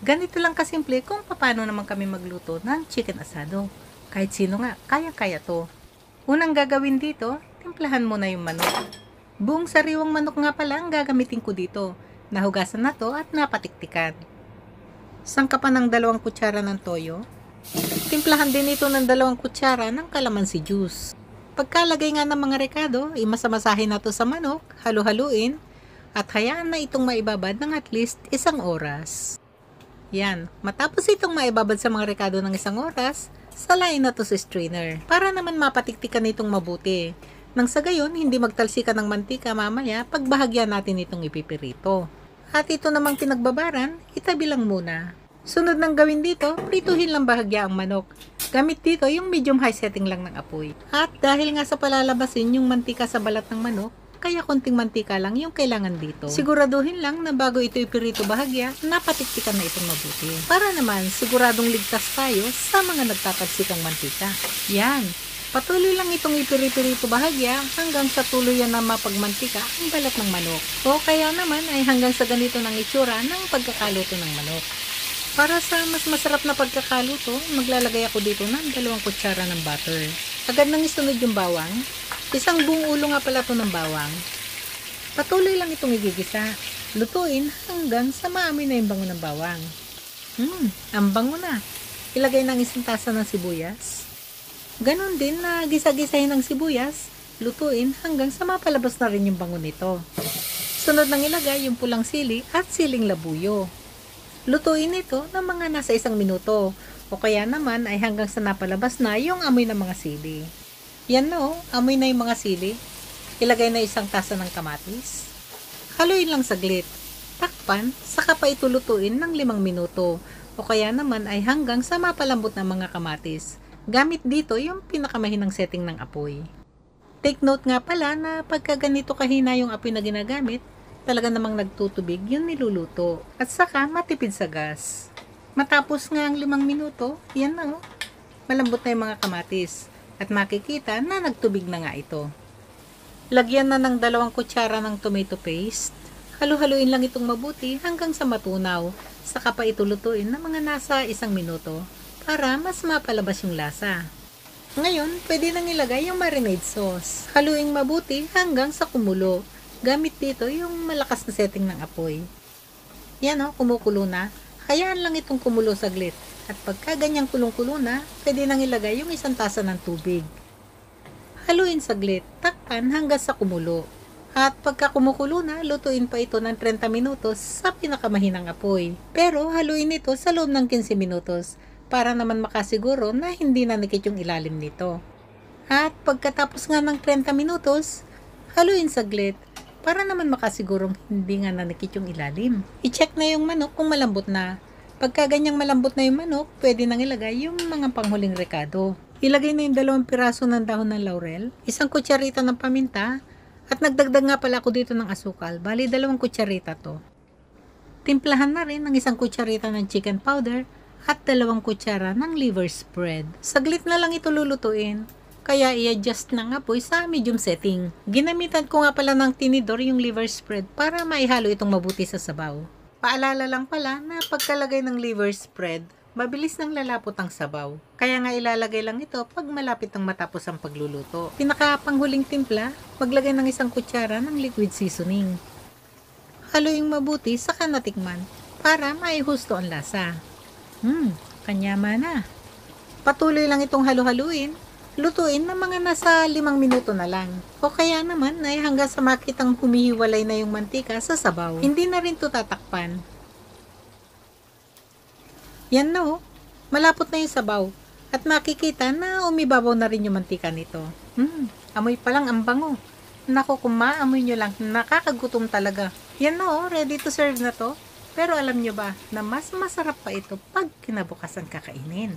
Ganito lang kasimple kung paano naman kami magluto ng chicken asado. Kahit sino nga, kaya-kaya to. Unang gagawin dito, timplahan mo na yung manok. Buong sariwang manok nga pala ang gagamitin ko dito. Nahugasan na to at napatiktikan. Sangka pa ng 2 kutsara ng toyo. Timplahan din ito ng 2 kutsara ng kalamansi juice. Pagkalagay nga ng mga rekado, imasamasahin na to sa manok, halu-haluin, at hayaan na itong maibabad ng at least 1 oras. Yan, matapos itong maibabad sa mga rekado ng 1 oras, salain na to sa strainer para naman mapatiktikan itong mabuti. Nang sa gayon, hindi magtalsikan ng mantika mamaya pag bahagyan natin itong ipipirito. At ito namang pinagbabaran, itabi lang muna. Sunod ng gawin dito, prituhin lang bahagya ang manok. Gamit dito yung medium high setting lang ng apoy. At dahil nga sa palalabasin yung mantika sa balat ng manok, kaya konting mantika lang yung kailangan dito. Siguraduhin lang na bago ito ipirito bahagya, napatiktikan na itong mabuti. Para naman siguradong ligtas tayo sa mga nagtatalsikang mantika. Yan. Patuloy lang itong ipirito bahagya hanggang sa tuluyan na mapagmantika ang balat ng manok. O kaya naman ay hanggang sa ganito ng itsura ng pagkakaluto ng manok. Para sa mas masarap na pagkakaluto, maglalagay ako dito ng 2 kutsara ng butter. Agad nang isunod yung bawang. 1 buong ulo nga pala ito ng bawang. Patuloy lang itong igigisa. Lutuin hanggang sa maamoy na yung bango ng bawang. Ang bango na. Ilagay ng 1 tasa ng sibuyas. Ganon din na gisa-gisahin ng sibuyas. Lutuin hanggang sa mapalabas na rin yung bango nito. Sunod nang ilagay yung pulang sili at siling labuyo. Lutuin ito ng mga nasa 1 minuto o kaya naman ay hanggang sa napalabas na yung amoy ng mga sili. Yan no, amoy na yung mga sili. Ilagay na 1 tasa ng kamatis. Haluin lang saglit. Takpan, saka pa ito lutuin ng 5 minuto o kaya naman ay hanggang sa mapalambot na mga kamatis. Gamit dito yung pinakamahinang setting ng apoy. Take note nga pala na pagka ganito kahina yung apoy na ginagamit, talaga namang nagtutubig yung niluluto at saka matipid sa gas. Matapos nga ang 5 minuto, yan na malambot na yung mga kamatis at makikita na nagtubig na nga ito. Lagyan na ng 2 kutsara ng tomato paste. Halu-haluin lang itong mabuti hanggang sa matunaw, saka pa ito lutuin ng mga nasa 1 minuto para mas mapalabas yung lasa. Ngayon, pwede nang ilagay yung marinade sauce. Haluin mabuti hanggang sa kumulo. Gamit dito yung malakas na setting ng apoy. Yan kumukulo na. Hayaan lang itong kumulo saglit. At pagka ganyang kulong-kulo na, pwede nang ilagay yung 1 tasa ng tubig. Haluin saglit, takpan hanggang sa kumulo. At pagka kumukulo na, lutuin pa ito ng 30 minutos sa pinakamahinang apoy. Pero haluin ito sa loob ng 15 minutos para naman makasiguro na hindi nanikit yung ilalim nito. At pagkatapos nga ng 30 minutos, haluin saglit para naman makasigurong hindi nga nanikit yung ilalim. I-check na yung manok kung malambot na. Pagka ganyang malambot na yung manok, pwede nang ilagay yung mga panghuling rekado. Ilagay na yung 2 piraso ng dahon ng laurel, 1 kutsarita ng paminta, at nagdagdag nga pala ako dito ng asukal. Bali 2 kutsarita to. Timplahan na rin ng 1 kutsarita ng chicken powder at 2 kutsara ng liver spread. Saglit na lang ito lulutuin. Kaya i-adjust ng apoy sa medium setting. Ginamitan ko nga pala ng tinidor yung liver spread para maihalo itong mabuti sa sabaw. Paalala lang pala na pagkalagay ng liver spread, mabilis nang lalapot ang sabaw. Kaya nga ilalagay lang ito pag malapit nang matapos ang pagluluto. Pinakapanghuling timpla, maglagay ng 1 kutsara ng liquid seasoning. Haluing mabuti saka natikman para maihusto ang lasa. Kanyama na. Patuloy lang itong halu-haluin. Lutuin ng mga nasa 5 minuto na lang. O kaya naman ay hanggang sa makitang humihiwalay na yung mantika sa sabaw. Hindi na rin ito tatakpan. Yan na malapot na yung sabaw. At makikita na umibabaw na rin yung mantika nito. Amoy pa lang ang bango. Naku, kung maamoy nyo lang, nakakagutom talaga. Yan na ready to serve na to. Pero alam nyo ba na mas masarap pa ito pag kinabukasan kakainin.